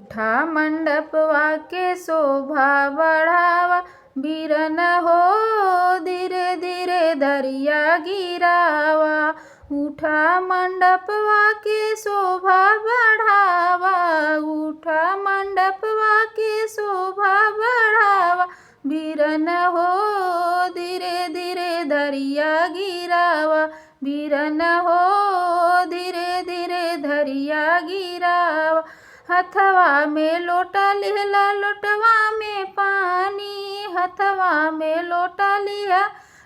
उठा मंडपवा के शोभा बढ़ावा, बीरन हो धीरे धीरे धरिया गिरावा। उठा मंडपवा के शोभा बढ़ावा, उठा मंडपवा के शोभा बढ़ावा, बीरन हो धीरे धीरे धरिया गिरावा, बीरन हो धीरे धीरे धरिया गिरावा। हथवा में लोटा लिहला लोटवा में पानी, हथवा में लोटा लिया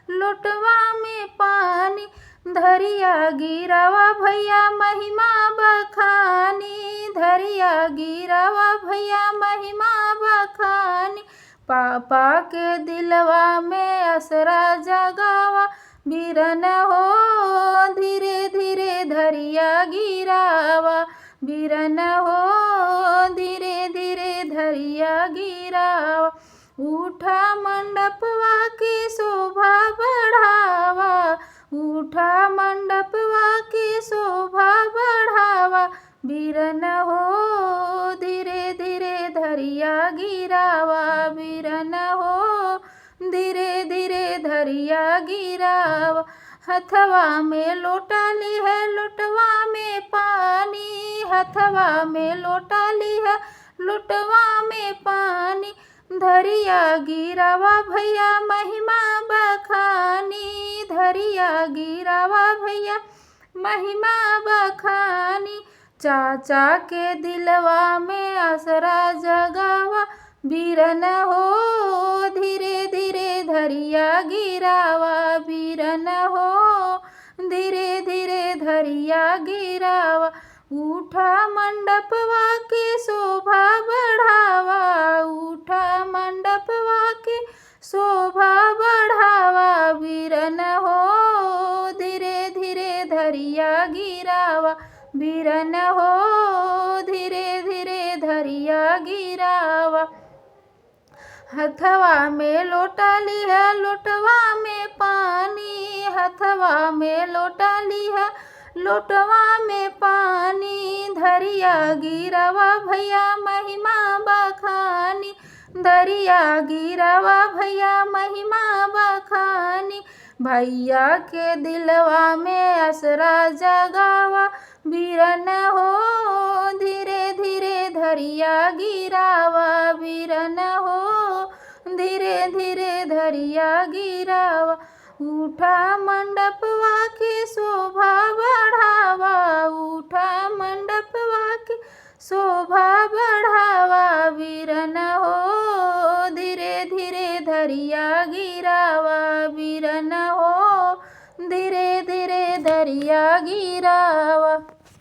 लोटवा में पानी, धरिया गिरावा भैया महिमा बखानी, धरिया गिरावा भैया महिमा बखानी। पापा के दिलवा में असरा जगावा, बीरन हो धीरे धीरे धरिया गिरावा, बीरन हो धीरे धीरे धरिया गिरावा। उठा मंडपवा के शोभा बढ़ावा, उठा मंडपवा के शोभा बढ़ावा, बीरन हो धीरे धीरे धरिया गिरावा, बीरन हो धीरे धीरे धरिया गिरावा। हथवा में लोटा लिया लोटवा में पानी, हथवा में लोटा लिया लोटवा में पानी, धरिया गिरावा भैया महिमा बखानी, धरिया गिरावा भैया महिमा बखानी। चाचा के दिलवा में असरा जगावा, बीरन हो धीरे धीरे धरिया गिरावा, बीरन हो धीरे धीरे धरिया गिरावा। उठा मंडपवा के शोभा बढ़ावा, उठा मंडपवा के शोभा बढ़ावा, बीरन हो धीरे धीरे धरिया गिरावा, बीरन हो धीरे धीरे धरिया गिरावा। हथवा में लोटा लिया लोटवा में पानी, हथवा में लोटा लिया लोटवा में पानी, धरिया गिरावा भैया महिमा बखानी, धरिया गिरावा भैया महिमा बखानी। भैया के दिलवा में असरा जगावा, बीरन हो धीरे धीरे धरिया गिरावा, बीरन हो धीरे धीरे धरिया गिरावा। उठा मंडपवा के शोभा बढ़ावा, उठा मंडपवा के शोभा बढ़ावा, बीरन हो धीरे धीरे धरिया गिरावा, बीरन हो धीरे धीरे धरिया गिरावा।